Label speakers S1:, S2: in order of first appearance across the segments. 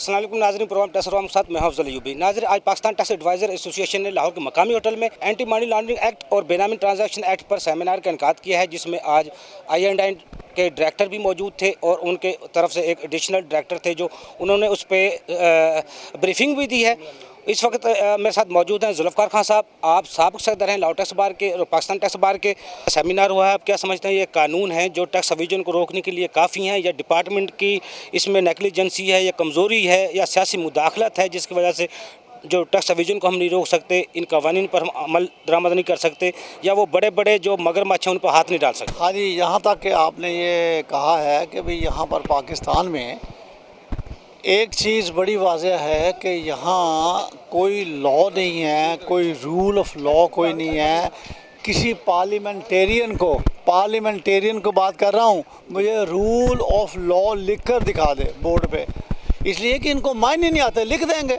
S1: अस्सलाम वालेकुम नाज़रीन, प्रोग्राम टैक्स के साथ मैं अफजल अयूबी। नाज़रीन, आज पाकिस्तान टैक्स एडवाइज़र एसोसिएशन ने लाहौर के मकामी होटल में एंटी मनी लॉन्ड्रिंग एक्ट और बेनामी ट्रांजैक्शन एक्ट पर सेमिनार का इनकाद किया है, जिसमें आज आई के डायरेक्टर भी मौजूद थे और उनके तरफ से एक एडिशनल डायरेक्टर थे जो उन्होंने उस पर ब्रीफिंग भी दी है। इस वक्त मेरे साथ मौजूद हैं जुल्फ़कार खान साहब। आप साबिक़ सदर हैं लाहौर टैक्स बार के और पाकिस्तान टैक्स बार के। सेमिनार हुआ है, आप क्या समझते हैं ये कानून हैं जो टैक्स एविजन को रोकने के लिए काफ़ी हैं, या डिपार्टमेंट की इसमें नेग्लिजेंसी है, या कमज़ोरी है, या सियासी मुदाखलत है जिसकी वजह से जो टैक्स एविजन को हम नहीं रोक सकते, इन कवानीन पर हम अमल दरामद नहीं कर सकते, या वो बड़े बड़े जो मगरमच्छ हैं उन पर हाथ नहीं डाल सकते?
S2: हाँ जी, यहाँ तक कि आपने ये कहा है कि भाई यहाँ पर पाकिस्तान में एक चीज़ बड़ी वाज़ेह है कि यहाँ कोई लॉ नहीं है, कोई रूल ऑफ लॉ कोई नहीं है। किसी पार्लियामेंटेरियन को बात कर रहा हूँ, मुझे रूल ऑफ लॉ लिख कर दिखा दे बोर्ड पे, इसलिए कि इनको मायने नहीं आते, लिख देंगे।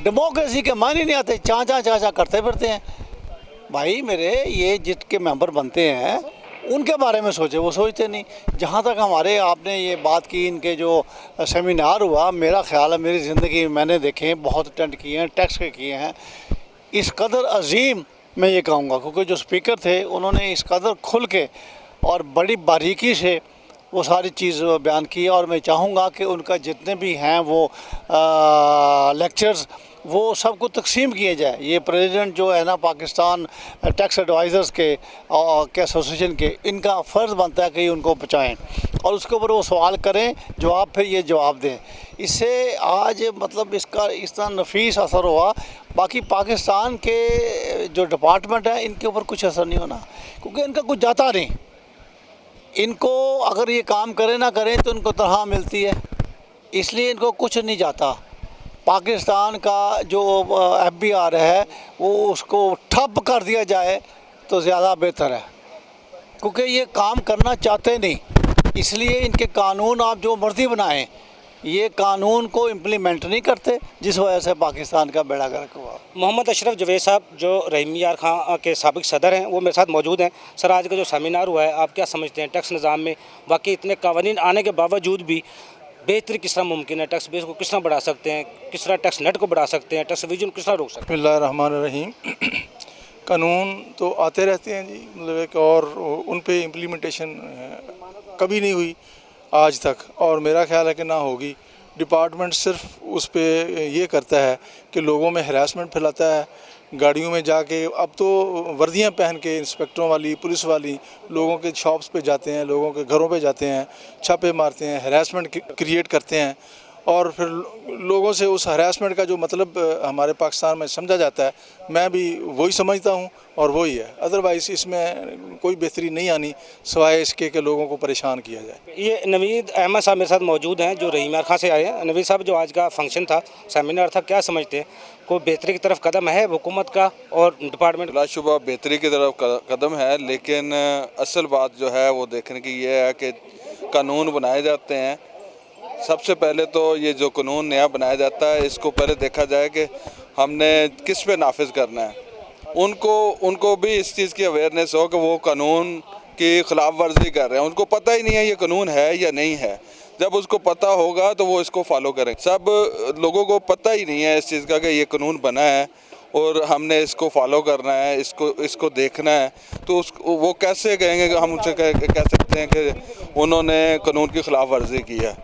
S2: डेमोक्रेसी के मायने नहीं आते, चाचा करते फिरते हैं। भाई मेरे, ये जिसके मेंबर बनते हैं उनके बारे में सोचे, वो सोचते नहीं। जहाँ तक हमारे आपने ये बात की, इनके जो सेमिनार हुआ, मेरा ख्याल है मेरी ज़िंदगी में मैंने देखे हैं, बहुत अटेंड किए हैं, टैक्स के किए हैं। इस कदर अजीम मैं ये कहूँगा, क्योंकि जो स्पीकर थे उन्होंने इस कदर खुल के और बड़ी बारीकी से वो सारी चीज़ बयान की, और मैं चाहूँगा कि उनका जितने भी हैं वो लेक्चर्स वो सबको तकसीम किए जाए। ये प्रेसिडेंट जो है ना पाकिस्तान टैक्स एडवाइज़र्स के एसोसिएशन के, इनका फ़र्ज़ बनता है कि उनको पहुँचाएँ और उसके ऊपर वो सवाल करें, जवाब फिर ये जवाब दें। इससे आज मतलब इसका इस तरह नफीस असर हुआ। बाकी पाकिस्तान के जो डिपार्टमेंट है इनके ऊपर कुछ असर नहीं होना, क्योंकि इनका कुछ जाता नहीं। इनको अगर ये काम करें ना करें तो इनको तनख्वाह मिलती है, इसलिए इनको कुछ नहीं जाता। पाकिस्तान का जो FBR है वो उसको ठप कर दिया जाए तो ज़्यादा बेहतर है, क्योंकि ये काम करना चाहते नहीं। इसलिए इनके कानून आप जो मर्ज़ी बनाएं, ये कानून को इम्प्लीमेंट नहीं करते, जिस वजह से पाकिस्तान का बेड़ा गर्क हुआ।
S1: मोहम्मद अशरफ जवेद साहब जो रहीम यार खां के साबिक़ सदर हैं, वो मेरे साथ मौजूद हैं। सर, आज का जो सेमिनार हुआ है, आप क्या समझते हैं टैक्स निज़ाम में वाकई इतने कवानीन आने के बावजूद भी बेहतरी किस तरह मुमकिन है? टैक्स बेस को किस तरह बढ़ा सकते हैं, किस तरह टैक्स नेट को बढ़ा सकते हैं, टैक्स एविजन को किस तरह रोक सकते हैं?
S3: बिस्मिल्लाहिर्रहमानिर्रहीम। कानून तो आते रहते हैं जी, मतलब एक, और उन पे इम्प्लीमेंटेशन कभी नहीं हुई आज तक, और मेरा ख्याल है कि ना होगी। डिपार्टमेंट सिर्फ उस पे ये करता है कि लोगों में हरासमेंट फैलाता है, गाड़ियों में जाके, अब तो वर्दियां पहन के इंस्पेक्टरों वाली, पुलिस वाली, लोगों के शॉप्स पे जाते हैं, लोगों के घरों पे जाते हैं, छापे मारते हैं, हरासमेंट क्रिएट करते हैं, और फिर लोगों से उस हरासमेंट का जो मतलब हमारे पाकिस्तान में समझा जाता है, मैं भी वही समझता हूँ और वही है। अदरवाइज़ इसमें कोई बेहतरी नहीं आनी सिवाय इसके कि लोगों को परेशान किया जाए।
S1: ये नवीद अहमद साहब मेरे साथ मौजूद हैं जो रहीम यार खां से आए हैं। नवीद साहब, जो आज का फंक्शन था, सेमिनार था, क्या समझते हैं, कोई बेहतरी की तरफ कदम है हुकूमत का और डिपार्टमेंट?
S4: बिलाशुबा बेहतरी की तरफ कदम है, लेकिन असल बात जो है वो देखने की ये है कि कानून बनाए जाते हैं। सबसे पहले तो ये जो कानून नया बनाया जाता है, इसको पहले देखा जाए कि हमने किस पे नाफिज करना है। उनको भी इस चीज़ की अवेयरनेस हो कि वो कानून की ख़िलाफ़ वर्जी कर रहे हैं। उनको पता ही नहीं है ये कानून है या नहीं है। जब उसको पता होगा तो वो इसको फॉलो करेंगे। सब लोगों को पता ही नहीं है इस चीज़ का कि ये कानून बना है और हमने इसको फॉलो करना है, इसको देखना है, तो वो कैसे कहेंगे कि हम उनसे कह सकते हैं कि उन्होंने कानून की ख़िलाफ़ वर्जी की है।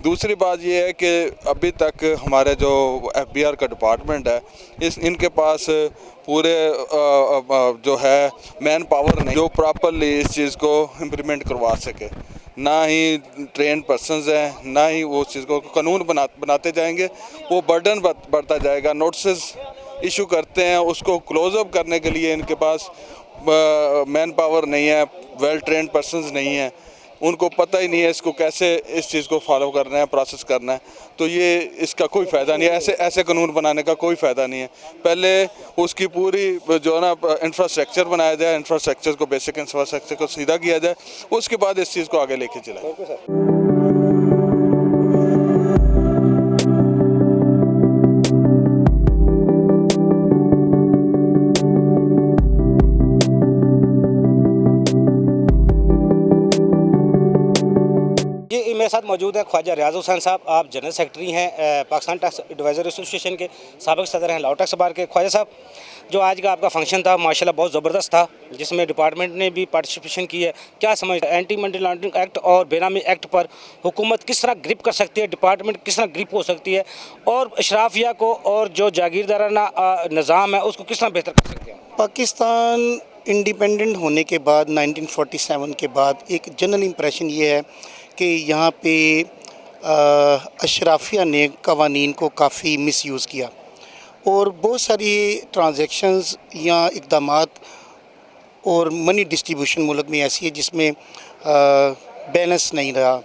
S4: दूसरी बात ये है कि अभी तक हमारे जो FBR का डिपार्टमेंट है, इनके पास पूरे जो है मैन पावर नहीं जो प्रॉपरली इस चीज़ को इम्प्लीमेंट करवा सके। ना ही ट्रेन पर्सनस हैं, ना ही वो चीज़ को कानून बनाते जाएंगे, वो बर्डन बढ़ता जाएगा। नोटिस इशू करते हैं, उसको क्लोज अप करने के लिए इनके पास मैन पावर नहीं है, वेल ट्रेंड पर्सनस नहीं है, उनको पता ही नहीं है इसको कैसे इस चीज़ को फॉलो करना है, प्रोसेस करना है। तो ये इसका कोई फ़ायदा नहीं है, ऐसे कानून बनाने का कोई फ़ायदा नहीं है। पहले उसकी पूरी जो है ना इंफ्रास्ट्रक्चर बनाया जाए, इंफ्रास्ट्रक्चर को, बेसिक इंफ्रास्ट्रक्चर को सीधा किया जाए, उसके बाद इस चीज़ को आगे लेके चलाए।
S1: मेरे साथ मौजूद है ख्वाजा रियाज हुसैन साहब, आप जनरल सेक्रेटरी हैं पाकिस्तान टैक्स एडवाइज़र एसोसिएशन के, साबिक़ सदर हैं लाहौर टैक्स बार के। ख्वाजा साहब, जो आज का आपका फंक्शन था माशाल्लाह बहुत ज़बरदस्त था, जिसमें डिपार्टमेंट ने भी पार्टिसिपेशन की है, क्या समझते हैं एंटी मनी लॉन्ड्रिंग एक्ट और बेनामी एक्ट पर हुकूमत किस तरह ग्रिप कर सकती है, डिपार्टमेंट किस तरह ग्रिप हो सकती है, और अशराफिया को और जो जागीरदाराना निज़ाम है उसको किस तरह बेहतर कर सकते हैं?
S5: पाकिस्तान इंडिपेंडेंट होने के बाद 1947 के बाद एक जनरल इम्प्रेशन ये है कि यहाँ पे अशराफिया ने कवानीन को काफ़ी मिसयूज़ किया और बहुत सारी ट्रांजैक्शंस या इक़दामात और मनी डिस्ट्रीब्यूशन मुल्क में ऐसी है जिसमें बैलेंस नहीं रहा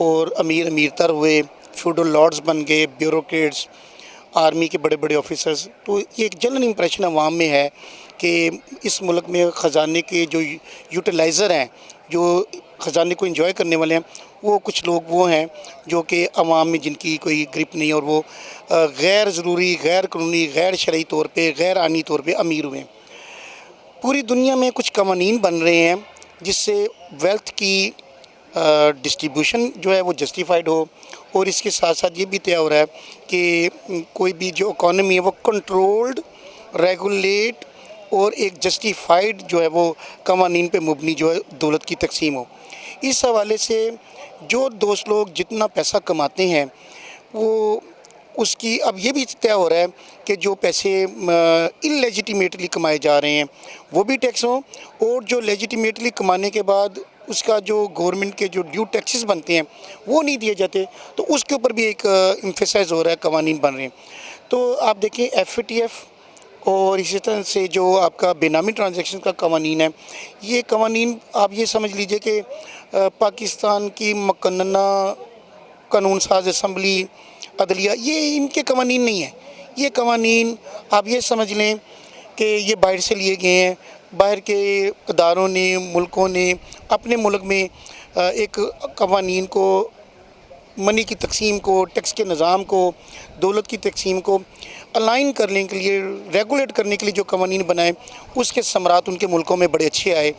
S5: और अमीर अमीरतर हुए, फ्यूडल लॉर्ड्स बन गए, ब्यूरोक्रेट्स, आर्मी के बड़े बड़े ऑफिसर्स। तो ये एक जनरल इम्प्रेशन अवाम में है कि इस मुल्क में ख़जाने के जो यूटिलाइज़र हैं, जो ख़जाने को एंजॉय करने वाले हैं, वो कुछ लोग वो हैं जो कि अवाम में जिनकी कोई ग्रिप नहीं है और वो गैर ज़रूरी, गैर कानूनी, गैर शरई तौर पे, गैर आनी तौर पे अमीर हुए हैं। पूरी दुनिया में कुछ कवानीन बन रहे हैं जिससे वेल्थ की डिस्ट्रीब्यूशन जो है वो जस्टिफाइड हो और इसके साथ साथ ये भी तय हो रहा है कि कोई भी जो इकॉनमी है वो कंट्रोल्ड, रेगुलेट और एक जस्टिफाइड जो है वो कवानीन पे मुबनी जो है दौलत की तकसीम हो। इस हवाले से जो दोस्त लोग जितना पैसा कमाते हैं वो उसकी अब ये भी तय हो रहा है कि जो पैसे इलेजिटिमेटली कमाए जा रहे हैं वो भी टैक्स हों और जो लेजिटिमेटली कमाने के बाद उसका जो गवर्नमेंट के जो ड्यू टैक्सेस बनते हैं वो नहीं दिए जाते, तो उसके ऊपर भी एक एम्फेसाइज हो रहा है, कवानीन बन रहे हैं। तो आप देखें FATF और इसी तरह से जो आपका बेनामी ट्रांजैक्शन का कवानीन है, ये कवानीन आप ये समझ लीजिए कि पाकिस्तान की मकन्ना कानून साज असम्बली, अदलिया, ये इनके कवानीन नहीं है। ये कवानीन आप ये समझ लें कि ये बाहर से लिए गए हैं, बाहर के इदारों ने, मुल्कों ने अपने मुल्क में एक कवानीन को, मनी की तकसीम को, टैक्स के निज़ाम को, दौलत की तकसीम को अलाइन करने के लिए, रेगुलेट करने के लिए जो कवानीन बनाए, उसके समरात उनके मुल्कों में बड़े अच्छे आए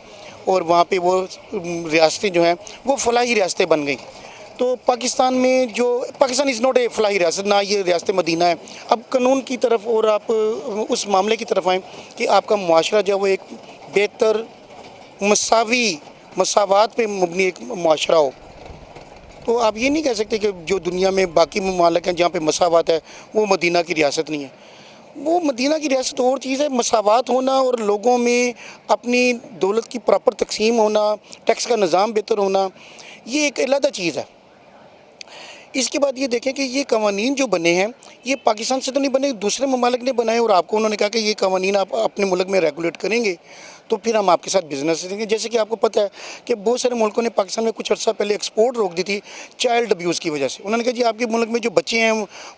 S5: और वहाँ पे वो रियासतें जो हैं वो फलाही रियासतें बन गई। तो पाकिस्तान में जो Pakistan is not a Falahi रियासत, ना ये रियासत मदीना है। अब कानून की तरफ और आप उस मामले की तरफ आएँ कि आपका मुआशरा जो है वो एक बेहतर मसावात पे मुबनी एक मुआशरा हो। तो आप ये नहीं कह सकते कि जो दुनिया में बाकी ममालिक हैं जहाँ पे मसावात है वो मदीना की रियासत नहीं है। वो मदीना की रियासत और चीज़ है, मसावात होना और लोगों में अपनी दौलत की प्रॉपर तकसीम होना, टैक्स का निज़ाम बेहतर होना, ये एक अलग चीज़ है। इसके बाद ये देखें कि ये कवानीन जो बने हैं ये पाकिस्तान से तो नहीं बने, दूसरे ममालिक ने बनाए और आपको उन्होंने कहा कि ये कवानीन आप अपने मुल्क में रेगुलेट करेंगे तो फिर हम आपके साथ बिज़नेस देंगे। जैसे कि आपको पता है कि बहुत सारे मुल्कों ने पाकिस्तान में कुछ अर्सा पहले एक्सपोर्ट रोक दी थी चाइल्ड अब्यूज़ की वजह से। उन्होंने कहा जी आपके मुल्क में जो बच्चे हैं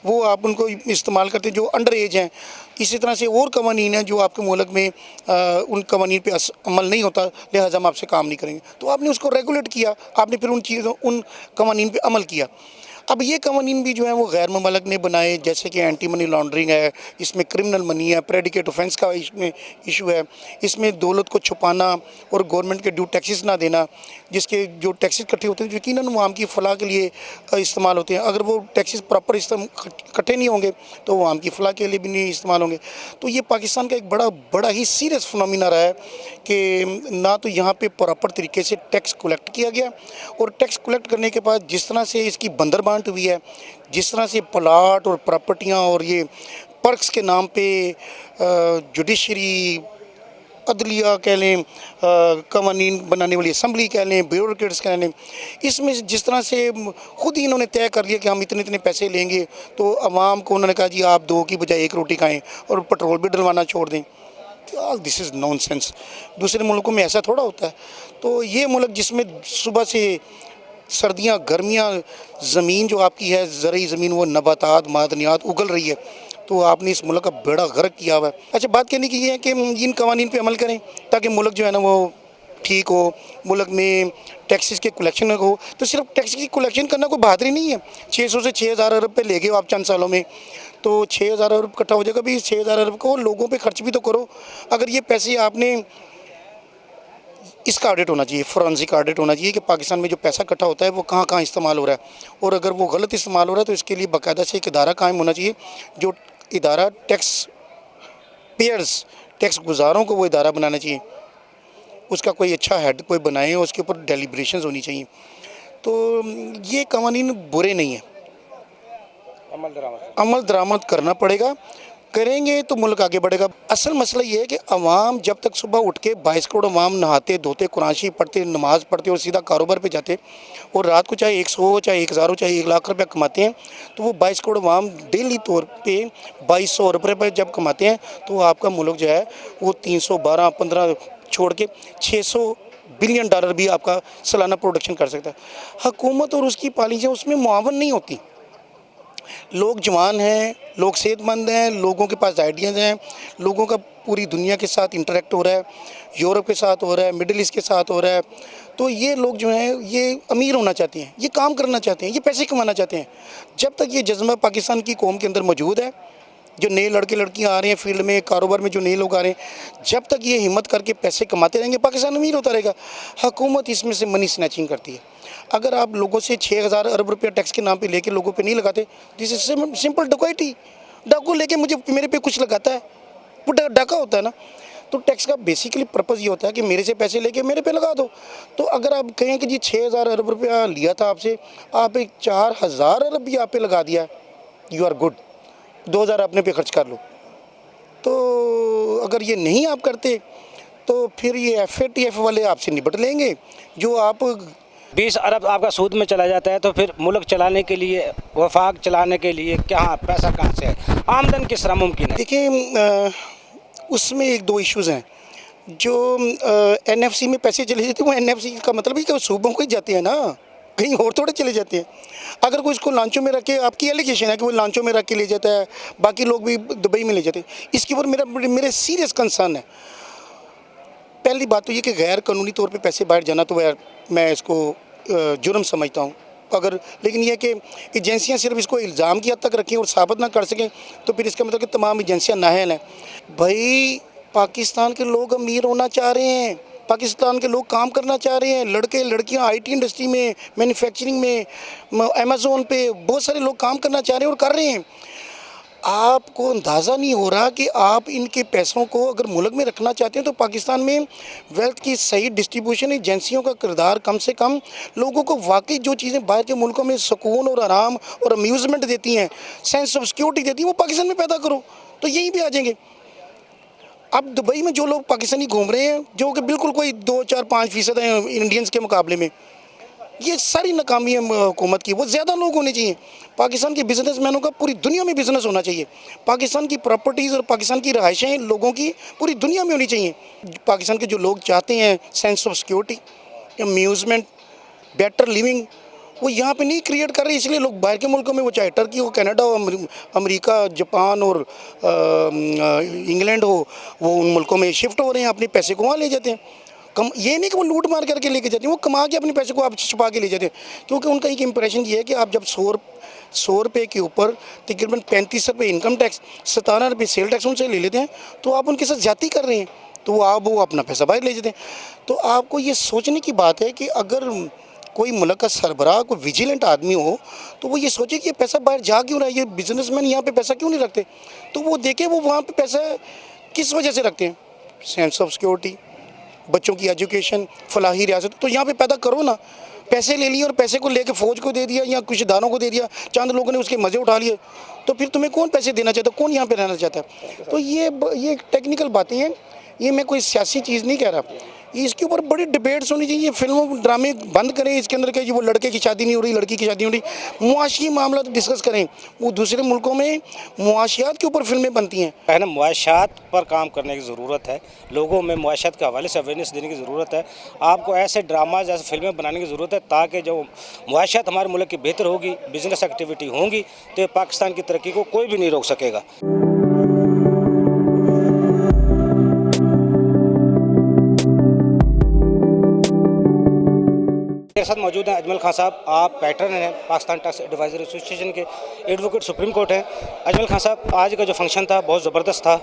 S5: वो आप उनको इस्तेमाल करते हैं जो अंडर एज हैं। इसी तरह से और कवानीन हैं जो आपके मुल्क में उन कवानीन पे अमल नहीं होता, लिहाजा हम आपसे काम नहीं करेंगे। तो आपने उसको रेगुलेट किया, आपने फिर उन कवानीन पर अमल किया। अब ये कवानीन भी जो है वो गैर ममालिक ने बनाए, जैसे कि एंटी मनी लॉन्ड्रिंग है, इसमें क्रिमिनल मनी है, प्रेडिकेट ऑफेंस का इसमें इशू है, इसमें दौलत को छुपाना और गवर्नमेंट के ड्यू टैक्सेस ना देना, जिसके जो टैक्सेस इकट्ठे होते हैं यकीनन वो आम की फलाह के लिए इस्तेमाल होते हैं। अगर वो टैक्सेस प्रॉपर इकट्ठे नहीं होंगे तो वो आम की फलाह के लिए भी नहीं इस्तेमाल होंगे। तो ये पाकिस्तान का एक बड़ा ही सीरियस फिनोमिना रहा है कि ना तो यहाँ पे प्रॉपर तरीके से टैक्स कलेक्ट किया गया और टैक्स कलेक्ट करने के बाद जिस तरह से इसकी बंदरबांट हुई है, जिस तरह से प्लाट और प्रॉपर्टियाँ और ये पर्क्स के नाम पे जुडिशरी, अदलिया कह लें, कवानीन बनाने वाली असम्बली कह लें, ब्यूरोक्रेट्स कह लें, इसमें जिस तरह से ख़ुद ही इन्होंने तय कर लिया कि हम इतने इतने पैसे लेंगे तो आवाम को उन्होंने कहा जी आप 2 की बजाय 1 रोटी खाएं और पेट्रोल भी डलवाना छोड़ दें। This is nonsense. दूसरे मुल्कों में ऐसा थोड़ा होता है। तो ये मुल्क जिसमें सुबह से सर्दियाँ, गर्मियाँ, ज़मीन जो आपकी है ज़रई ज़मीन वो नबातात, मादनियात उगल रही है, तो आपने इस मुल्क का बेड़ा गर्क किया हुआ है। अच्छा, बात कहने की ये है कि इन कवानीन पे अमल करें ताकि मुल्क जो है ना वो ठीक हो, मुल्क में टैक्सेस के कलेक्शन हो। तो सिर्फ टैक्स की कलेक्शन करना कोई बहादुरी नहीं है। 600 से 6000 अरब पे ले गए हो आप चंद सालों में, तो 6000 अरब इकट्ठा हो जाएगा। भी 6000 अरब को लोगों पे खर्च भी तो करो। अगर ये पैसे आपने اس کا آڈٹ ہونا چاہیے, فورینسک آڈٹ ہونا چاہیے کہ پاکستان میں جو پیسہ اکٹھا ہوتا ہے وہ کہاں کہاں استعمال ہو رہا ہے, اور اگر وہ غلط استعمال ہو رہا ہے تو اس کے لیے باقاعدہ سے ایک ادارہ قائم ہونا چاہیے, جو ادارہ ٹیکس پیئرز, ٹیکس گزاروں کو وہ ادارہ بنانا چاہیے, اس کا کوئی اچھا ہیڈ کوئی بنائے, اس کے اوپر ڈیلیبریشنز ہونی چاہیے. تو یہ قوانین برے نہیں ہیں, عمل درآمد کرنا پڑے گا, کریں گے تو ملک آگے بڑھے گا. اصل مسئلہ یہ ہے کہ عوام جب تک صبح اٹھ کے 22 کروڑ عوام نہاتے دھوتے قرآن شریف پڑھتے نماز پڑھتے اور سیدھا کاروبار پہ جاتے, اور رات کو چاہے 100 ہو چاہے 1000 ہو چاہے 1 لاکھ روپیہ کماتے ہیں, تو وہ 22 کروڑ عوام ڈیلی طور پہ 2200 روپے پہ جب کماتے ہیں تو آپ کا ملک جو ہے وہ 312-15 چھوڑ کے 600 بلین ڈالر بھی آپ کا سالانہ پروڈکشن کر سکتا ہے. حکومت اور اس کی پالیسیاں اس میں معاون نہیں ہوتی. لوگ جوان ہیں, لوگ صحت مند ہیں, لوگوں کے پاس آئیڈیاز ہیں, لوگوں کا پوری دنیا کے ساتھ انٹریکٹ ہو رہا ہے, یورپ کے ساتھ ہو رہا ہے, مڈل ایسٹ کے ساتھ ہو رہا ہے. تو یہ لوگ جو ہیں یہ امیر ہونا چاہتے ہیں, یہ کام کرنا چاہتے ہیں, یہ پیسے کمانا چاہتے ہیں. جب تک یہ جذبہ پاکستان کی قوم کے اندر موجود ہے, جو نئے لڑکے لڑکیاں آ رہے ہیں فیلڈ میں, کاروبار میں جو نئے لوگ آ رہے ہیں, جب تک یہ ہمت کر کے پیسے کماتے رہیں گے پاکستان امیر ہوتا رہے گا. حکومت اس میں سے منی سنیچنگ کرتی ہے. اگر آپ لوگوں سے 6000 ارب روپیہ ٹیکس کے نام پہ لے کے لوگوں پہ نہیں لگاتے, دس از سمپل ڈکیتی. ڈاکو لے کے میرے پہ کچھ لگاتا ہے, وہ ڈاکہ ہوتا ہے نا. تو ٹیکس کا بیسیکلی پرپز یہ ہوتا ہے کہ میرے سے پیسے لے کے میرے پہ لگا دو. تو اگر آپ کہیں کہ جی 6000 ارب روپیہ لیا تھا آپ سے, آپ ایک 4000 ارب بھی آپ پہ لگا دیا, یو آر گڈ. 2000 اپنے پہ خرچ کر لو. تو اگر یہ نہیں آپ کرتے تو پھر یہ FATF والے آپ سے نپٹ لیں گے. جو آپ
S1: 20 ارب آپ کا سود میں چلا جاتا ہے, تو پھر ملک چلانے کے لیے, وفاق چلانے کے لیے کہاں پیسہ کہاں سے ہے, آمدن کس طرح ممکن ہے؟
S5: دیکھیں, اس میں 1-2 ایشوز ہیں. جو NFC میں پیسے چلے جاتے ہیں, وہ NFC کا مطلب ہے کہ وہ صوبوں کو ہی جاتے ہیں نا, کہیں اور تھوڑے چلے جاتے ہیں. اگر کوئی اس کو لانچوں میں رکھ کے, آپ کی ایلیگیشن ہے کہ وہ لانچوں میں رکھ کے لے جاتا ہے, باقی لوگ بھی دبئی میں لے جاتے ہیں, اس کے اوپر میرے سیریس کنسرن ہے. پہلی بات تو یہ کہ غیر قانونی طور پہ پیسے باہر جانا تو میں اس کو جرم سمجھتا ہوں. لیکن یہ کہ ایجنسیاں صرف اس کو الزام کی حد تک رکھیں اور ثابت نہ کر سکیں تو پھر اس کا مطلب کہ تمام ایجنسیاں نااہل ہیں. بھائی پاکستان کے لوگ امیر ہونا چاہ رہے ہیں, پاکستان کے لوگ کام کرنا چاہ رہے ہیں, لڑکے لڑکیاں IT انڈسٹری میں, مینوفیکچرنگ میں, Amazon پہ بہت سارے لوگ کام کرنا چاہ رہے ہیں اور کر رہے ہیں. آپ کو اندازہ نہیں ہو رہا کہ آپ ان کے پیسوں کو اگر ملک میں رکھنا چاہتے ہیں تو پاکستان میں ویلتھ کی صحیح ڈسٹریبیوشن, ایجنسیوں کا کردار کم سے کم, لوگوں کو واقعی جو چیزیں باہر کے ملکوں میں سکون اور آرام اور امیوزمنٹ دیتی ہیں, سینس آف سیکورٹی دیتی ہیں, وہ پاکستان میں پیدا کرو تو یہیں پہ آ جائیں گے. اب دبئی میں جو لوگ پاکستانی گھوم رہے ہیں, جو کہ بالکل کوئی 2-4-5% ہیں انڈینز کے مقابلے میں, یہ ساری ناکامی ہے حکومت کی. وہ زیادہ لوگ ہونے چاہیے. پاکستان کے بزنس مینوں کا پوری دنیا میں بزنس ہونا چاہیے. پاکستان کی پراپرٹیز اور پاکستان کی رہائشیں لوگوں کی پوری دنیا میں ہونی چاہیے. پاکستان کے جو لوگ چاہتے ہیں sense of security, amusement, better living, وہ یہاں پہ نہیں کریٹ کر رہے. اس لیے لوگ باہر کے ملکوں میں, وہ چاہے ٹرکی ہو, کینیڈا ہو, امریکہ, جاپان اور انگلینڈ ہو, وہ ان ملکوں میں شفٹ ہو رہے ہیں, اپنے پیسے کو وہاں لے جاتے ہیں. یہ نہیں کہ وہ لوٹ مار کر کے لے کے جاتے ہیں, وہ کما کے اپنے پیسے کو آپ چھپا کے لے جاتے ہیں. کیونکہ ان کا ایک امپریشن یہ ہے کہ آپ جب 100 روپے کے اوپر تقریباً 35 روپے انکم ٹیکس, 17 روپے سیل ٹیکس ان سے لے لیتے ہیں, تو آپ ان کے ساتھ زیادتی کر رہے ہیں, تو وہ اپنا پیسہ باہر لے جاتے ہیں. تو آپ کو یہ سوچنے کی بات ہے کہ اگر کوئی ملک کا سربراہ, کوئی ویجیلنٹ آدمی ہو, تو وہ یہ سوچے کہ یہ پیسہ باہر جا کیوں رہا ہے, یہ بزنس مین یہاں پہ پیسہ کیوں نہیں رکھتے. تو وہ دیکھے وہ وہاں پہ پیسہ کس وجہ سے رکھتے ہیں, سینس آف سیکورٹی, بچوں کی ایجوکیشن, فلاحی ریاست. تو یہاں پہ پیدا کرو نا. پیسے لے لیے اور پیسے کو لے کے فوج کو دے دیا یا کچھ اداروں کو دے دیا, چند لوگوں نے اس کے مزے اٹھا لیے, تو پھر تمہیں کون پیسے دینا چاہتا, کون یہاں پہ رہنا چاہتا ہے. تو یہ ٹیکنیکل باتیں ہیں, یہ میں کوئی سیاسی چیز نہیں کہہ رہا. اس کے اوپر بڑی ڈبیٹس ہونی چاہیے. فلموں ڈرامے بند کریں اس کے اندر کہ وہ لڑکے کی شادی نہیں ہو رہی, لڑکی کی شادی نہیں ہو رہی. معاشی معاملات ڈسکس کریں. وہ دوسرے ملکوں میں معاشیات کے اوپر فلمیں بنتی ہیں.
S1: پہلے معاشیات پر کام کرنے کی ضرورت ہے, لوگوں میں معاشیات کے حوالے سے اویئرنیس دینے کی ضرورت ہے. آپ کو ایسے ڈراماز, ایسے فلمیں بنانے کی ضرورت ہے تاکہ جو معاشیات ہمارے ملک کی بہتر ہوگی, بزنس ایکٹیویٹی ہوں گی, تو پاکستان کی ترقی کو کوئی بھی نہیں روک سکے گا. میرے ساتھ موجود ہیں اجمل خان صاحب. آپ پیٹرن ہیں پاکستان ٹیکس ایڈوائزر ایسوسی ایشن کے, ایڈوکیٹ سپریم کورٹ ہیں. اجمل خان صاحب, آج کا جو فنکشن تھا بہت زبردست تھا.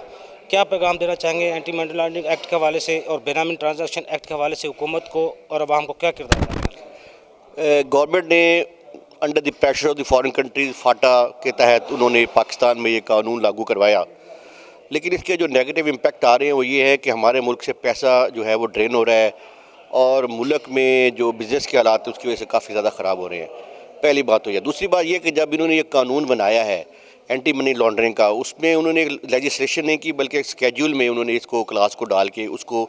S1: क्या पैगाम देना चाहेंगे एंटी मनी लॉन्ड्रिंग एक्ट के हवाले से और बेनामी ट्रांजैक्शन एक्ट के हवाले से हुकूमत को और अवाम को क्या किरदार अदा करना?
S6: गवर्नमेंट ने under the pressure of the foreign countries FATA के तहत उन्होंने पाकिस्तान में ये कानून लागू करवाया, लेकिन इसके जो नेगेटिव इम्पैक्ट आ रहे हैं वो ये है कि हमारे मुल्क से पैसा जो है वो ड्रेन हो रहा है और मुल्क में जो बिज़नेस के हालात हैं उसकी वजह से काफ़ी ज़्यादा ख़राब हो रहे हैं। पहली बात तो यह। दूसरी बात ये कि जब इन्होंने ये कानून बनाया है एंटी मनी लॉन्ड्रिंग का, उसमें उन्होंने लेजिस्लेशन नहीं की बल्कि एक स्केड्यूल में उन्होंने इसको क्लास को डाल के उसको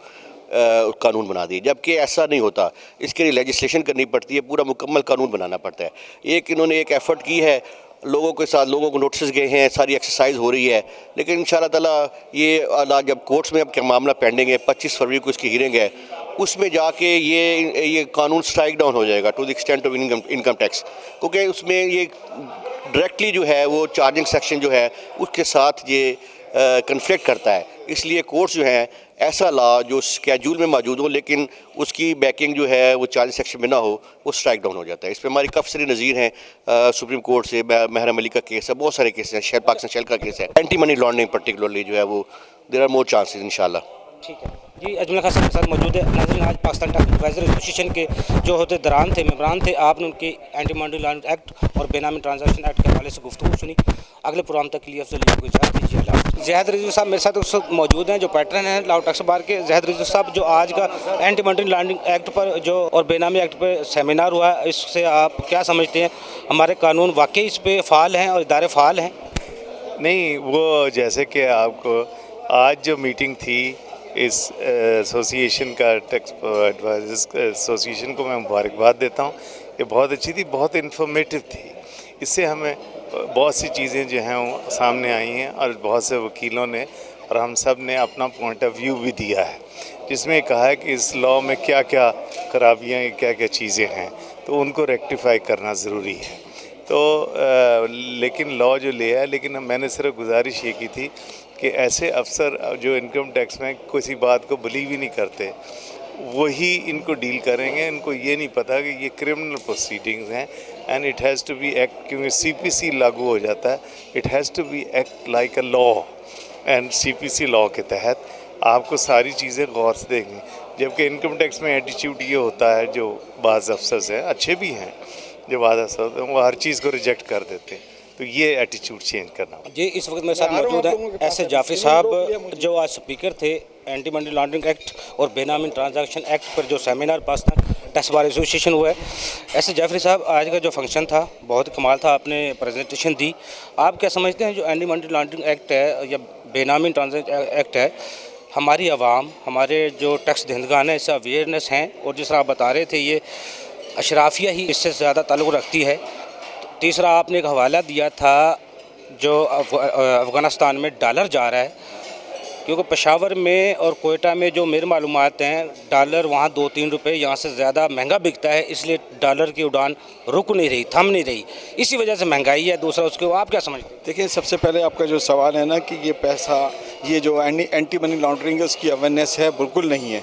S6: कानून बना दिए, जबकि ऐसा नहीं होता। इसके लिए लेजिस्लेशन करनी पड़ती है, पूरा मुकम्मल कानून बनाना पड़ता है। एक इन्होंने एक एफ़र्ट की है, लोगों के साथ लोगों को नोटिस गए हैं, सारी एक्सरसाइज हो रही है, लेकिन इंशाअल्लाह ताला ये जब कोर्ट्स में अब क्या मामला पेंडिंग है, 25 फरवरी को इसकी हियरिंग है, उसमें जाके ये कानून स्ट्राइक डाउन हो जाएगा to the extent of income tax, क्योंकि उसमें ये डायरेक्टली जो है वो चार्जिंग सेक्शन जो है उसके साथ ये कन्फ्लिक्ट करता है। इसलिए कोर्ट्स जो हैं ऐसा लॉ जो स्केड्यूल में मौजूद हो लेकिन उसकी बैकिंग जो है वो चार्जिंग सेक्शन में ना हो, वो स्ट्राइक डाउन हो जाता है। इस पर हमारी काफ़ी सारी नज़ीर हैं, सुप्रीम कोर्ट से महरम अली का केस है, बहुत सारे केस हैं, पाकिस्तान शेल का केस है। एंटी मनी लॉन्ड्रिंग पर्टिकुलरली जो है वो देयर आर मोर चांसेस इंशाल्लाह।
S1: ठीक है जी, अजमल खान साहब के साथ मौजूद है। नाज़रीन, आज पाकिस्तान टैक्स एडवाइजर एसोसिएशन के जो होते दरान थे, मेम्बरान थे, आपने उनकी एंटी मनी लॉन्ड्रिंग एक्ट और बेनामी ट्रांजैक्शन एक्ट के हवाले से गुफ्तगू सुनी। अगले प्रोग्राम तक के लिए अफजल को इजाज़त दीजिए। ज़ाहिद रिजवी साहब मेरे साथ उस वक्त मौजूद हैं जो पैटर्न हैं लाहौर टैक्स बार के। ज़ाहिद रिजवी साहब, जो आज का एंटी मनी लॉन्ड्रिंग एक्ट पर जो और बेनामी एक्ट पर सेमिनार हुआ है, इससे आप क्या समझते हैं? हमारे कानून वाकई इस पर फ़ाल हैं और इदारे फ़ाल हैं?
S7: नहीं, वो जैसे कि आपको आज जो मीटिंग थी इस एसोसिएशन का, टैक्स एडवाइजर्स एसोसिएशन को मैं मुबारकबाद देता हूँ। ये बहुत अच्छी थी, बहुत इन्फॉर्मेटिव थी। इससे हमें बहुत सी चीज़ें जो हैं वो सामने आई हैं और बहुत से वकीलों ने और हम सब ने अपना पॉइंट ऑफ व्यू भी दिया है, जिसमें कहा है कि इस लॉ में क्या क्या खराबियाँ, क्या क्या चीज़ें हैं, तो उनको रेक्टिफाई करना ज़रूरी है। तो लेकिन लॉ जो लिया है, लेकिन मैंने सिर्फ गुजारिश ये की थी कि ऐसे अफसर जो इनकम टैक्स में किसी बात को बिलीव ही नहीं करते, वही इनको डील करेंगे। इनको ये नहीं पता कि ये क्रिमिनल प्रोसीडिंग्स हैं and it has to be act, क्योंकि सीपीसी लागू हो जाता है, it has to be act like a law and CPC law के तहत आपको सारी चीज़ें गौर से देखनी। जबकि इनकम टैक्स में एटीट्यूड ये होता है, जो बाज़ अफसर्स हैं, अच्छे भी हैं, जो बाज़ अफसर हैं वो हर चीज़ को रिजेक्ट कर देते हैं, तो ये एटीट्यूड चेंज करना।
S1: जी, इस वक्त मेरे साथ मौजूद हैं ऐसे जाफरी साहब जो आज स्पीकर थे एंटी मनी लॉन्ड्रिंग एक्ट और बेनामी ट्रांजैक्शन एक्ट पर जो seminar Pakistan tax bar association हुआ है। ऐसे जाफरी साहब, आज का जो फंक्शन था बहुत कमाल था, आपने प्रेजेंटेशन दी। आप क्या समझते हैं जो एंटी मनी लॉन्ड्रिंग एक्ट है या बेनामी ट्रांजैक्शन एक्ट है, हमारी आवाम, हमारे जो टैक्स दहंदगान है, इससे अवेयरनेस हैं? और जिस तरह आप बता रहे थे ये अशराफिया ही इससे ज़्यादा ताल्लुक़ रखती है। तीसरा आपने एक हवाला दिया था जो अफ़गानिस्तान में डॉलर जा रहा है, क्योंकि पेशावर में और कोयटा में जो मेरे मालूमात हैं डॉलर वहाँ 2-3 रुपये यहाँ से ज़्यादा महंगा बिकता है, इसलिए डॉलर की उड़ान रुक नहीं रही, थम नहीं रही, इसी वजह से महंगाई है। दूसरा उसके आप क्या समझते हैं?
S8: देखिए, सबसे पहले आपका जो सवाल है ना कि ये पैसा, ये जो एंटी मनी लॉन्ड्रिंग है उसकी अवेयरनेस है बिल्कुल नहीं है।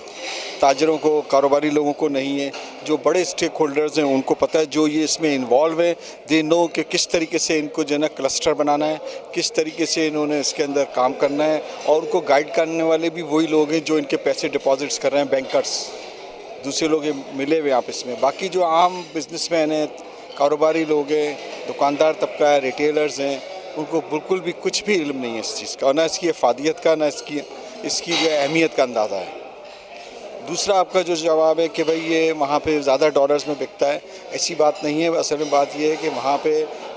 S8: ताजरों को, कारोबारी लोगों को नहीं है। जो बड़े स्टेक होल्डर्स हैं उनको पता है, जो ये इसमें इन्वॉल्व है, दे नो कि किस तरीके से इनको जो है ना क्लस्टर बनाना है, किस तरीके से इन्होंने इसके अंदर काम करना है, और उनको गाइड करने वाले भी वही लोग हैं जो इनके पैसे डिपॉजिट्स कर रहे हैं, बैंकर्स, दूसरे लोग मिले हुए आप इसमें। बाकी जो आम बिजनेसमैन हैं, कारोबारी लोग हैं, दुकानदार तबका है, रिटेलर्स हैं, उनको बिल्कुल भी कुछ भी इल्म नहीं है इस चीज़ का, और ना इसकी अफादियत का, ना इसकी जो अहमियत का अंदाज़ा है। दूसरा आपका जो जवाब है कि भाई ये वहाँ पे ज़्यादा डॉलर्स में बिकता है, ऐसी बात नहीं है। असल में बात ये है कि वहाँ पे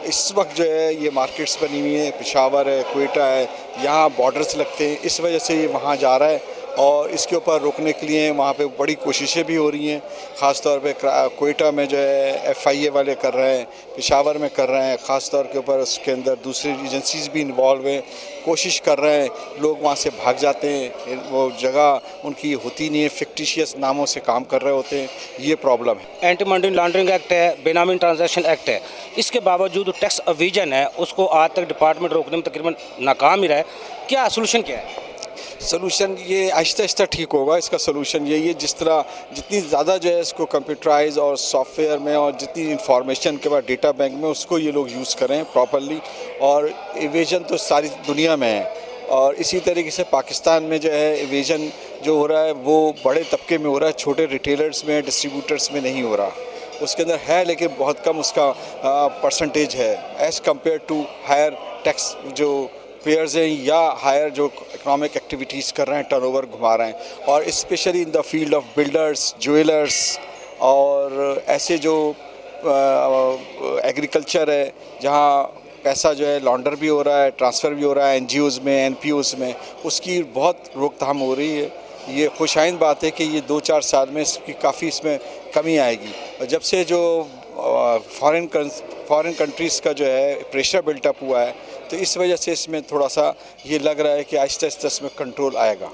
S8: इस वक्त जो है ये मार्केट्स बनी हुई हैं, पेशावर है, कोयटा है, यहाँ बॉर्डर्स लगते हैं, इस वजह से ये वहाँ जा रहा है, और इसके ऊपर रोकने के लिए वहाँ पे बड़ी कोशिशें भी हो रही हैं। ख़ास तौर पे कोयटा में जो है FIA वाले कर रहे हैं, पेशावर में कर रहे हैं, ख़ास तौर के ऊपर उसके अंदर दूसरी एजेंसीज़ भी इन्वॉल्व हैं, कोशिश कर रहे हैं। लोग वहाँ से भाग जाते हैं, वो जगह उनकी होती नहीं है, फिक्टिशियस नामों से काम कर रहे होते हैं, ये प्रॉब्लम है।
S1: एंटी मनी लॉन्ड्रिंग एक्ट है, बेनामी ट्रांजैक्शन एक्ट है, इसके बावजूद टैक्स एविजन है उसको आज तक डिपार्टमेंट रोकने में तकरीबन नाकाम ही रहा है। क्या सोल्यूशन क्या है?
S8: सलूशन ये आहिस्ता आहिस्ता ठीक होगा। इसका सलूशन यही है, जिस तरह जितनी ज़्यादा जो है इसको कंप्यूटराइज और सॉफ्टवेयर में और जितनी इंफॉर्मेशन के बाद डेटा बैंक में उसको ये लोग यूज़ करें प्रॉपरली। और इवेजन तो सारी दुनिया में है, اور اسی طریقے سے پاکستان میں جو ہے ایویژن جو ہو رہا ہے وہ بڑے طبقے میں ہو رہا ہے، چھوٹے ریٹیلرز میں، ڈسٹریبیوٹرز میں نہیں ہو رہا. اس کے اندر ہے لیکن بہت کم اس کا پرسنٹیج ہے as compare to higher tax جو پیئرز ہیں یا ہائر جو اکنامک ایکٹیویٹیز کر رہے ہیں، ٹرن اوور گھما رہے ہیں. اور especially in the field of builders, jewellers اور ایسے جو ایگریکلچر ہے جہاں پیسہ جو ہے لانڈر بھی ہو رہا ہے، ٹرانسفر بھی ہو رہا ہے NGOز میں، NPOز میں، اس کی بہت روک تھام ہو رہی ہے. یہ خوش آئند بات ہے کہ یہ 2-4 سال میں اس کی کافی اس میں کمی آئے گی. اور جب سے جو فارن کنٹریز کا جو ہے پریشر بلٹ اپ ہوا ہے تو اس وجہ سے اس میں تھوڑا سا یہ لگ رہا ہے کہ آہستہ آہستہ اس میں کنٹرول آئے گا.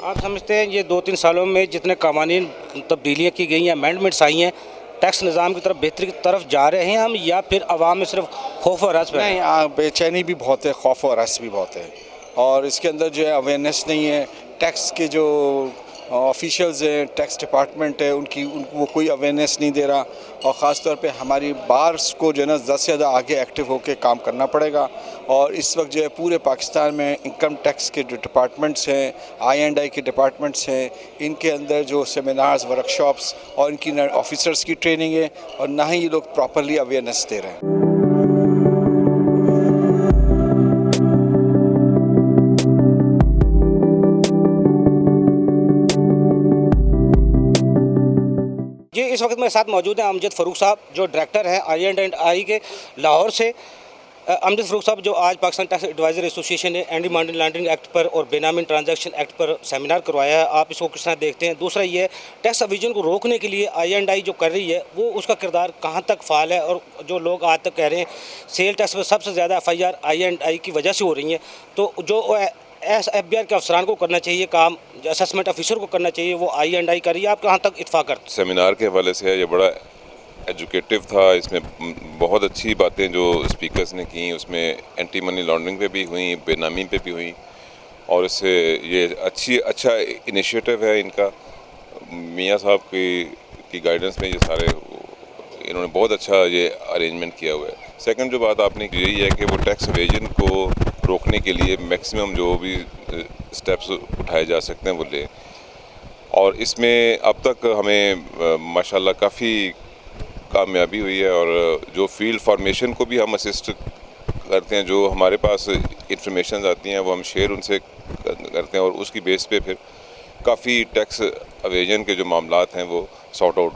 S1: آپ سمجھتے ہیں یہ 2-3 سالوں میں جتنے قوانین تبدیلیاں کی گئی ہیں، امینڈمنٹس آئی ہیں، ٹیکس نظام کی طرف بہتری کی طرف جا رہے ہیں ہم، یا پھر عوام میں صرف خوف و ہراس
S8: نہیں، بے چینی بھی بہت ہے، خوف و ہراس بھی بہت ہے، اور اس کے اندر جو ہے اویئرنیس نہیں ہے. ٹیکس کے جو آفیشیلز ہیں، ٹیکس ڈپارٹمنٹ ہے، ان کو وہ کوئی اویئرنیس نہیں دے رہا. اور خاص طور پہ ہماری بارس کو جو ہے نا زیادہ سے زیادہ آگے ایکٹیو ہو کے کام کرنا پڑے گا. اور اس وقت جو ہے پورے پاکستان میں انکم ٹیکس کے جو ڈپارٹمنٹس ہیں، I&I کے ڈپارٹمنٹس ہیں، ان کے اندر جو سیمینارز، ورکشاپس اور ان کی نہ آفیسرس کی ٹریننگ ہے اور نہ ہی یہ لوگ پراپرلی اویئرنیس دے رہے ہیں.
S1: جی اس وقت میرے ساتھ موجود ہیں امجد فاروق صاحب جو ڈائریکٹر ہیں I&I کے لاہور سے. امجد فاروق صاحب جو آج پاکستان ٹیکس ایڈوائزر ایسوسی ایشن نے اینٹی منی لانڈرنگ ایکٹ پر اور بینامی ٹرانزیکشن ایکٹ پر سیمینار کروایا ہے، آپ اس کو کس طرح دیکھتے ہیں؟ دوسرا یہ ہے ٹیکس ایویژن کو روکنے کے لیے I&I جو کر رہی ہے وہ اس کا کردار کہاں تک فعال ہے؟ اور جو لوگ آج تک کہہ رہے ہیں سیل ٹیکس پر سب سے زیادہ FIR I&I کی وجہ سے ہو رہی ہیں، تو جو FBR کے افسران کو کرنا چاہیے کام، اسسمنٹ آفیسر کو کرنا چاہیے، وہ I&I کر رہی ہے، آپ کہاں تک اتفاق کرتے ہیں؟
S9: سیمینار کے حوالے سے یہ بڑا ایجوکیٹو تھا، اس میں بہت اچھی باتیں جو اسپیکرز نے کیں، اس میں اینٹی منی لانڈرنگ پہ بھی ہوئیں، بے نامی پہ بھی ہوئیں، اور اس سے یہ اچھا انیشیٹو ہے ان کا. میاں صاحب کی گائیڈنس میں یہ سارے انہوں نے بہت اچھا یہ ارینجمنٹ کیا ہوا ہے. سیکنڈ جو بات آپ نے کی یہی ہے کہ وہ ٹیکس ایویژن کو روکنے کے لیے میکسیمم جو بھی اسٹیپس اٹھائے جا سکتے ہیں وہ لیں. اور اس میں اب تک ہمیں ماشاءاللہ کافی کامیابی ہوئی ہے، اور جو فیلڈ فارمیشن کو بھی ہم اسسٹ کرتے ہیں، جو ہمارے پاس انفارمیشنز آتی ہیں وہ ہم شیئر ان سے کرتے ہیں، اور اس کی بیس پہ پھر کافی ٹیکس ایویژن کے جو معاملات ہیں وہ سارٹ آؤٹ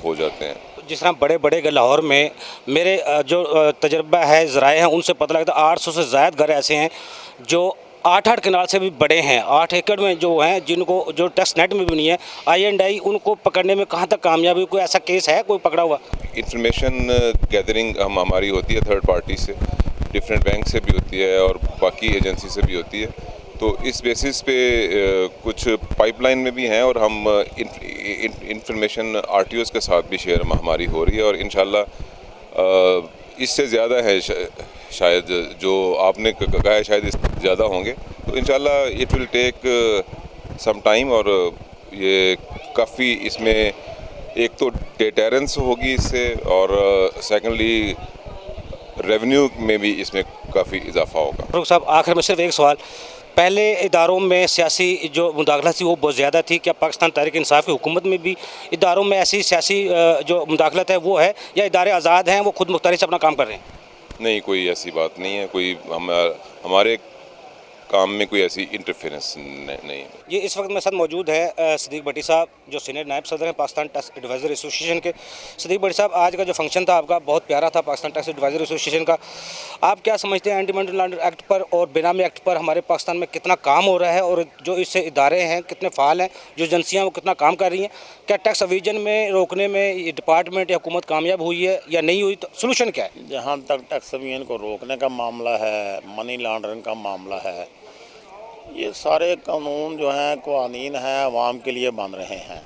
S9: ہو جاتے ہیں.
S1: جس طرح بڑے لاہور میں میرے جو تجربہ ہے، ذرائع ہیں، ان سے پتہ لگتا ہے 800 سے زائد گھر ایسے ہیں جو 8 کنال سے بھی بڑے ہیں، 8 ایکڑ میں جو ہیں، جن کو جو ٹیکس نیٹ میں بھی نہیں ہے. I&I ان کو پکڑنے میں کہاں تک کامیاب ہوئی؟ کوئی ایسا کیس ہے کوئی پکڑا ہوا؟
S9: انفارمیشن گیدرنگ ہماری ہوتی ہے تھرڈ پارٹی سے، ڈفرینٹ بینک سے بھی ہوتی ہے اور باقی ایجنسی سے بھی ہوتی ہے. تو اس بیسس پہ کچھ پائپ لائن میں بھی ہیں، اور ہم انفارمیشن RTOs کے ساتھ بھی شیئر ہماری ہو رہی ہے، اور انشاءاللہ اس سے زیادہ ہے شاید جو آپ نے کہا ہے، شاید اس زیادہ ہوں گے. تو انشاءاللہ it will take some time, اور یہ کافی اس میں ایک تو ڈیٹیرنس ہوگی اس سے، اور سیکنڈلی ریونیو میں بھی اس میں کافی اضافہ ہوگا.
S1: فاروق صاحب آخر میں صرف ایک سوال، پہلے اداروں میں سیاسی جو مداخلت تھی وہ بہت زیادہ تھی، کیا پاکستان تحریک انصاف کی حکومت میں بھی اداروں میں ایسی سیاسی جو مداخلت ہے وہ ہے، یا ادارے آزاد ہیں، وہ خود مختاری سے اپنا کام کر رہے ہیں؟
S9: نہیں، کوئی ایسی بات نہیں ہے، کوئی ہمارے کام میں کوئی ایسی انٹرفیرنس نہیں.
S1: یہ اس وقت میرے ساتھ موجود ہے صدیق بھٹی صاحب جو سینئر نائب صدر ہیں پاکستان ٹیکس ایڈوائزر ایسوسی ایشن کے. صدیق بھٹی صاحب، آج کا جو فنکشن تھا آپ کا بہت پیارا تھا پاکستان ٹیکس ایڈوائزر ایسوسی ایشن کا. آپ کیا سمجھتے ہیں اینٹی منی لانڈرنگ ایکٹ پر اور بینامی ایکٹ پر ہمارے پاکستان میں کتنا کام ہو رہا ہے، اور جو اس سے ادارے ہیں کتنے فعال ہیں، جو ایجنسیاں وہ کتنا کام کر رہی ہیں؟ کیا ٹیکس ایویژن میں روکنے میں یہ ڈپارٹمنٹ یا حکومت کامیاب ہوئی ہے یا نہیں ہوئی؟ تو سلوشن کیا ہے؟
S10: جہاں تک ٹیکس ایویژن کو روکنے کا معاملہ ہے، منی لانڈرنگ کا معاملہ ہے، یہ سارے قانون جو ہیں، قوانین ہیں، عوام کے لیے بن رہے ہیں.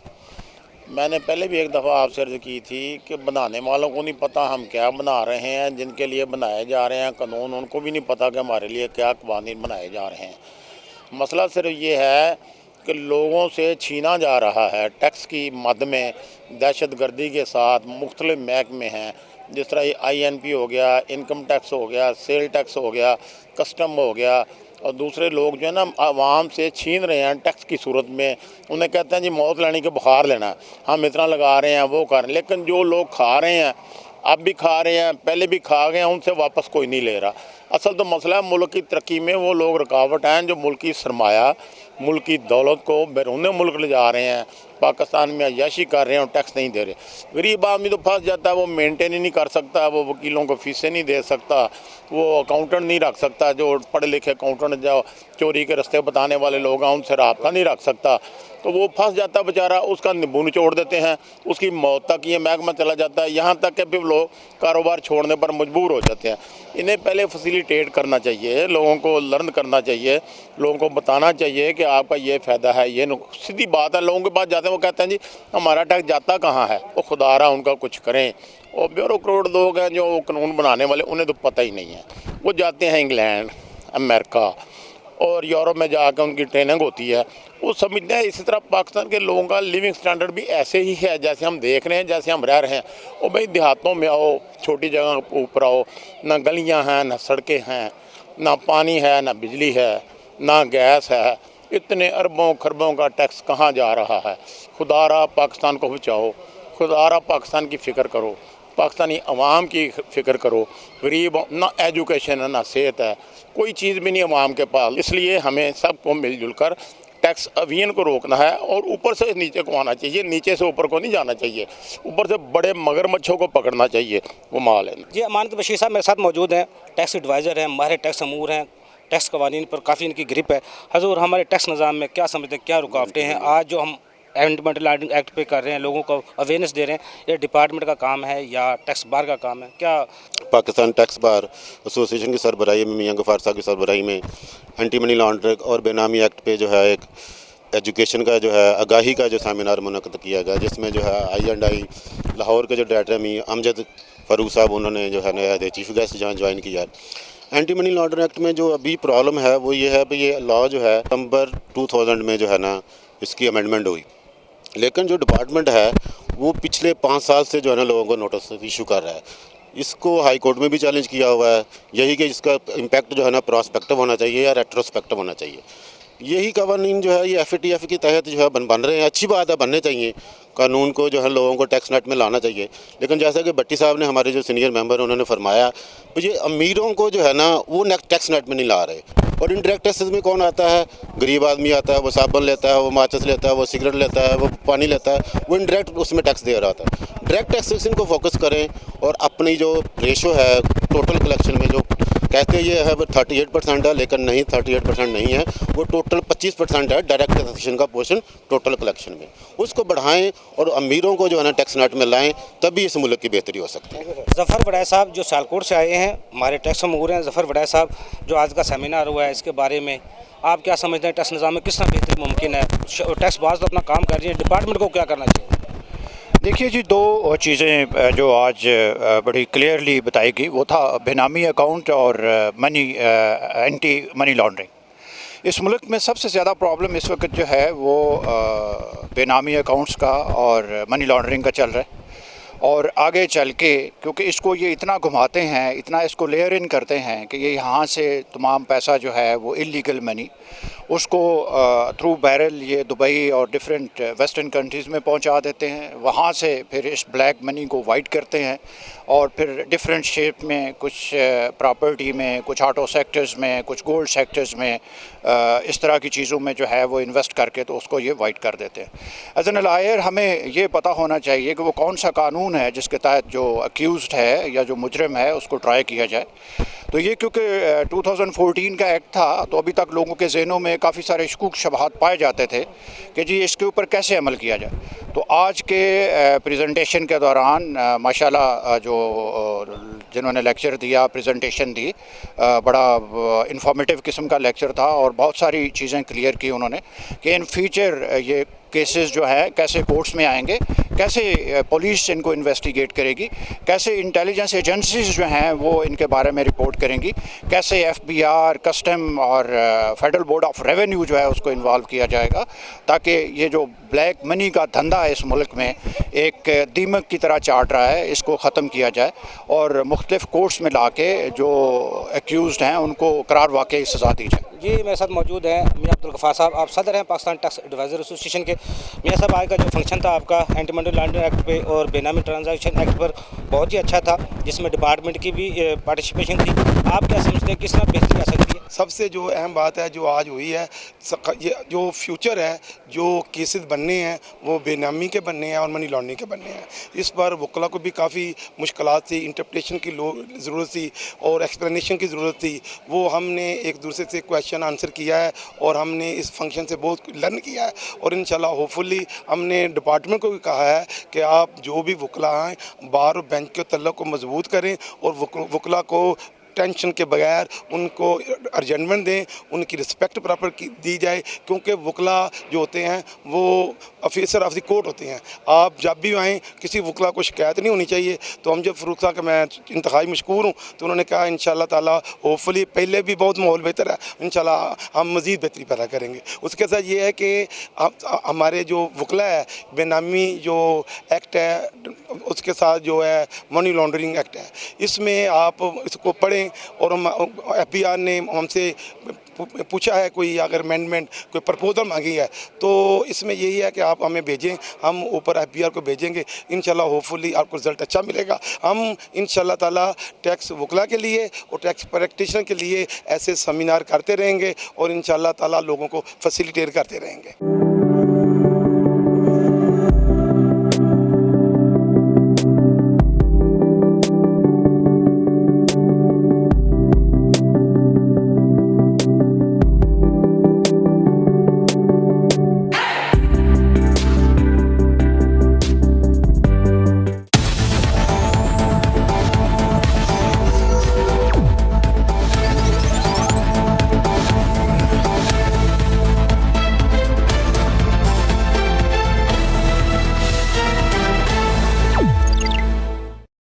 S10: میں نے پہلے بھی ایک دفعہ آپ سے عرض کی تھی کہ بنانے والوں کو نہیں پتہ ہم کیا بنا رہے ہیں، جن کے لیے بنائے جا رہے ہیں قانون ان کو بھی نہیں پتہ کہ ہمارے لیے کیا قوانین بنائے جا رہے ہیں. مسئلہ صرف یہ ہے کہ لوگوں سے چھینا جا رہا ہے. ٹیکس کی مد میں دہشت گردی کے ساتھ مختلف محکمے ہیں، جس طرح INP ہو گیا، انکم ٹیکس ہو گیا، سیل ٹیکس ہو گیا، کسٹم ہو گیا، اور دوسرے لوگ جو ہے نا عوام سے چھین رہے ہیں ٹیکس کی صورت میں. انہیں کہتے ہیں جی موت لینے کے بخار لینا ہے, ہم اتنا لگا رہے ہیں وہ کر رہے ہیں, لیکن جو لوگ کھا رہے ہیں اب بھی کھا رہے ہیں, پہلے بھی کھا گئے ہیں, ان سے واپس کوئی نہیں لے رہا. اصل تو مسئلہ ہے ملک کی ترقی میں وہ لوگ رکاوٹ ہیں جو ملک کی سرمایہ, ملک کی دولت کو بیرون ملک لے جا رہے ہیں, پاکستان میں عیاشی کر رہے ہیں اور ٹیکس نہیں دے رہے. غریب آدمی تو پھنس جاتا ہے, وہ مینٹین ہی نہیں کر سکتا, وہ وکیلوں کو فیسیں نہیں دے سکتا, وہ اکاؤنٹنٹ نہیں رکھ سکتا, جو پڑھے لکھے اکاؤنٹنٹ جو چوری کے رستے بتانے والے لوگ ہیں ان سے رابطہ نہیں رکھ سکتا, تو وہ پھنس جاتا ہے بیچارہ. اس کا نبو نچوڑ دیتے ہیں, اس کی موت تک یہ محکمہ چلا جاتا ہے, یہاں تک کہ پھر لوگ کاروبار چھوڑنے پر مجبور ہو جاتے ہیں. انہیں پہلے فیسیلیٹیٹ کرنا چاہیے, لوگوں کو لرن کرنا چاہیے, لوگوں کو بتانا چاہیے کہ آپ کا یہ فائدہ ہے, یہ سیدھی بات ہے. لوگوں کے پاس جاتے ہیں وہ کہتے ہیں جی ہمارا ٹیکس جاتا کہاں ہے, وہ خدا رہا ان کا کچھ کریں. اور بیورو کروڑ لوگ ہیں جو قانون بنانے والے, انہیں تو پتہ ہی نہیں ہے. وہ جاتے ہیں انگلینڈ, امریکہ اور یورپ میں جا کے ان کی ٹریننگ ہوتی ہے. وہ سمجھتے ہیں اسی طرح پاکستان کے لوگوں کا لیونگ سٹینڈرڈ بھی ایسے ہی ہے جیسے ہم دیکھ رہے ہیں, جیسے ہم رہ رہے ہیں. اور بھائی دیہاتوں میں آؤ, چھوٹی جگہ اوپر آؤ, نہ گلیاں ہیں, نہ سڑکیں ہیں, نہ پانی ہے, نہ بجلی ہے, نہ گیس ہے. اتنے اربوں خربوں کا ٹیکس کہاں جا رہا ہے؟ خدا را پاکستان کو بچاؤ, خدا را پاکستان کی فکر کرو, پاکستانی عوام کی فکر کرو. غریب نہ ایجوکیشن ہے, نہ صحت ہے, کوئی چیز بھی نہیں عوام کے پاس. اس لیے ہمیں سب کو مل جل کر ٹیکس اوین کو روکنا ہے اور اوپر سے نیچے کو آنا چاہیے, نیچے سے اوپر کو نہیں جانا چاہیے. اوپر سے بڑے مگر مچھوں کو پکڑنا چاہیے, وہ مال ہے.
S1: جی امانت بشیر صاحب میرے ساتھ موجود ہیں, ٹیکس ایڈوائزر ہیں, ماہر ٹیکس امور ہیں, ٹیکس قوانین پر کافی ان کی گرپ ہے. حضور, ہمارے ٹیکس نظام میں کیا سمجھتے ہیں, کیا رکاوٹیں ہیں آج جو ہم اینٹی منی لانڈرنگ ایکٹ پہ کر رہے ہیں, لوگوں کو اویئرنیس دے رہے ہیں, یہ ڈپارٹمنٹ کا کام ہے یا ٹیکس بار کا کام ہے؟ کیا
S11: پاکستان ٹیکس بار ایسوسیشن کی سربراہی میں میاں غفار صاحب کی سربراہی میں اینٹی منی لانڈرنگ اور بے نامی ایکٹ پہ جو ہے ایک ایجوکیشن کا جو ہے آگاہی کا جو سیمینار منعقد کیا گیا, جس میں جو ہے آئی لاہور کے جو ڈائریکٹر می امجد فاروق صاحب انہوں نے جو ہے چیف گیسٹ جہاں جوائن کیا. اینٹی منی لانڈرنگ ایکٹ میں جو ابھی پرابلم ہے وہ یہ ہے کہ یہ لا جو ہے نومبر 2000 میں جو ہے نا اس کی امینڈمنٹ ہوئی, لیکن جو ڈپارٹمنٹ ہے وہ پچھلے 5 سال سے جو ہے نا لوگوں کو نوٹس ایشو کر رہا ہے. اس کو ہائی کورٹ میں بھی چیلنج کیا ہوا ہے, یہی کہ اس کا امپیکٹ جو ہے نا پراسپیکٹو ہونا چاہیے یا ریٹروسپیکٹو ہونا چاہیے. یہی قوانین جو ہے یہ ایف ٹی ایف کے تحت جو ہے بن رہے ہیں. اچھی بات ہے, بننے چاہیے, قانون کو جو ہے لوگوں کو ٹیکس نیٹ میں لانا چاہیے. لیکن جیسا کہ بٹی صاحب نے ہمارے جو سینئر ممبر انہوں نے فرمایا کہ یہ امیروں کو جو ہے نا وہ ٹیکس نیٹ میں نہیں لا رہے. اور انڈائریکٹ ٹیکسز میں کون آتا ہے؟ غریب آدمی آتا ہے, وہ صابن لیتا ہے, وہ ماچس لیتا ہے, وہ سگریٹ لیتا ہے, وہ پانی لیتا ہے, وہ انڈائریکٹ اس میں ٹیکس دے رہا ہوتا ہے. ڈائریکٹ ٹیکسیشن کو فوکس کریں اور اپنی جو ریشو ہے ٹوٹل کلیکشن میں جو کہتے یہ ہے وہ 38% ہے, لیکن نہیں 38% نہیں ہے, وہ ٹوٹل 25% ہے ڈائریکٹ ٹیکسیشن کا پورشن ٹوٹل کلیکشن میں. اس کو بڑھائیں اور امیروں کو جو ہے نا ٹیکس نیٹ میں لائیں, تبھی اس ملک کی بہتری ہو سکتی ہے.
S1: ظفر وڈائے صاحب جو سیالکوٹ سے آئے ہیں, ہمارے ٹیکس امور ہیں. ظفر وڈائے صاحب, جو آج کا سیمینار ہوا ہے اس کے بارے میں آپ کیا سمجھتے ہیں, ٹیکس نظام میں کس طرح بہتری ممکن ہے؟ ٹیکس باز تو اپنا کام کر رہی ہے, ڈپارٹمنٹ کو کیا کرنا چاہیے؟
S12: دیکھیے جی, 2 چیزیں جو آج بڑی کلیئرلی بتائی گئی وہ تھا بے نامی اکاؤنٹ اور اینٹی منی لانڈرنگ. اس ملک میں سب سے زیادہ پرابلم اس وقت جو ہے وہ بے نامی اکاؤنٹس کا اور منی لانڈرنگ کا چل رہا ہے. اور آگے چل کے کیونکہ اس کو یہ اتنا گھماتے ہیں, اتنا اس کو لیئر ان کرتے ہیں کہ یہ یہاں سے تمام پیسہ جو ہے وہ انلیگل منی اس کو تھرو بیرل یہ دبئی اور ڈفرینٹ ویسٹرن کنٹریز میں پہنچا دیتے ہیں. وہاں سے پھر اس بلیک منی کو وائٹ کرتے ہیں اور پھر ڈفرینٹ شیپ میں, کچھ پراپرٹی میں, کچھ آٹو سیکٹرز میں, کچھ گولڈ سیکٹرز میں, اس طرح کی چیزوں میں جو ہے وہ انویسٹ کر کے تو اس کو یہ وائٹ کر دیتے ہیں. ایز این لائر ہمیں یہ پتہ ہونا چاہیے کہ وہ کون سا قانون ہے جس کے تحت جو اکیوزڈ ہے یا جو مجرم ہے اس کو ٹرائی کیا جائے. تو یہ کیونکہ 2014 کا ایکٹ تھا تو ابھی تک لوگوں کے ذہنوں میں کافی سارے شکوک شبہات پائے جاتے تھے کہ جی اس کے اوپر کیسے عمل کیا جائے. تو آج کے پریزنٹیشن کے دوران ماشاءاللہ جو جنہوں نے لیکچر دیا, پریزنٹیشن دی, بڑا انفارمیٹیو قسم کا لیکچر تھا اور بہت ساری چیزیں کلیئر کی انہوں نے کہ ان فیوچر یہ کیسز جو ہیں کیسے کورٹس میں آئیں گے, کیسے پولیس ان کو انویسٹیگیٹ کرے گی, کیسے انٹیلیجنس ایجنسیز جو ہیں وہ ان کے بارے میں رپورٹ کریں گی, کیسے ایف بی آر, کسٹم اور فیڈرل بورڈ آف ریونیو جو ہے اس کو انوالو کیا جائے گا, تاکہ یہ جو ब्लैक मनी का धंधा इस मुल्क में एक दीमक की तरह चाट रहा है, इसको ख़त्म किया जाए और मुख्तलिफ कोर्ट्स में ला के जो एक्यूज़ड हैं उनको करार वाकई सज़ा दी जाए।
S1: जी मेरे साथ मौजूद हैं मियां अब्दुल गफ़ार साहब, आप सदर हैं पाकिस्तान टैक्स एडवाइज़र एसोसिएशन के। मियां साहब, आज का जो फंक्शन था आपका एंटी मनी लॉन्ड्रिंग एक्ट पे और बेनामी ट्रांजैक्शन एक्ट पर बहुत ही अच्छा था, जिसमें डिपार्टमेंट की भी पार्टिसिपेशन थी। आप क्या समझते हैं किस तरह बेहतरी आ सकती है?
S13: सबसे जो अहम बात है जो आज हुई है, ये जो फ्यूचर है, जो केसेस बनने हैं वो बेनामी के बनने हैं और मनी लॉन्ड्रिंग के बनने हैं। इस पर वकला को भी काफ़ी मुश्किलात थी, इंटरप्रिटेशन की ज़रूरत थी और एक्सप्लेनेशन की ज़रूरत थी। वो हमने एक दूसरे से क्वेश्चन आंसर किया है और हमने इस फंक्शन से बहुत लर्न किया है और इंशाल्लाह होपफुली हमने डिपार्टमेंट को भी कहा है कि आप जो भी वकला आएँ बार और बेंच के तल्लुक़ को मजबूत करें और वकला को टेंशन के बगैर उनको अर्जेंटमेंट दें, उनकी रिस्पेक्ट प्रॉपर दी जाए, क्योंकि वकला जो होते हैं वो ऑफिसर ऑफ द कोर्ट होते हैं। आप जब भी आएँ किसी वकला को शिकायत नहीं होनी चाहिए। तो हम जब फ़रूख साहब का मैं इंतहाई मशकूर हूँ, तो उन्होंने कहा इंशाल्लाह ताला होपफुली, पहले भी बहुत माहौल बेहतर है, इंशाल्लाह हम मज़ीद बेहतरी पैदा करेंगे। उसके साथ ये है कि हमारे जो वकला है, बेनामी जो एक्ट है, उसके साथ जो है मनी लॉन्ड्रिंग एक्ट है, इसमें आप इसको पढ़ें और हम FBR ने हमसे पूछा है कोई अगर अमेंडमेंट कोई प्रपोजल मांगी है तो इसमें यही है कि आप हमें भेजें, हम ऊपर FBR को भेजेंगे। इंशाल्लाह होपफुली आपको रिज़ल्ट अच्छा मिलेगा। हम इंशाल्लाह ताला टैक्स वकला के लिए और टैक्स प्रैक्टिशनर के लिए ऐसे सेमिनार करते रहेंगे और इंशाल्लाह ताला लोगों को फैसिलिटेट करते रहेंगे।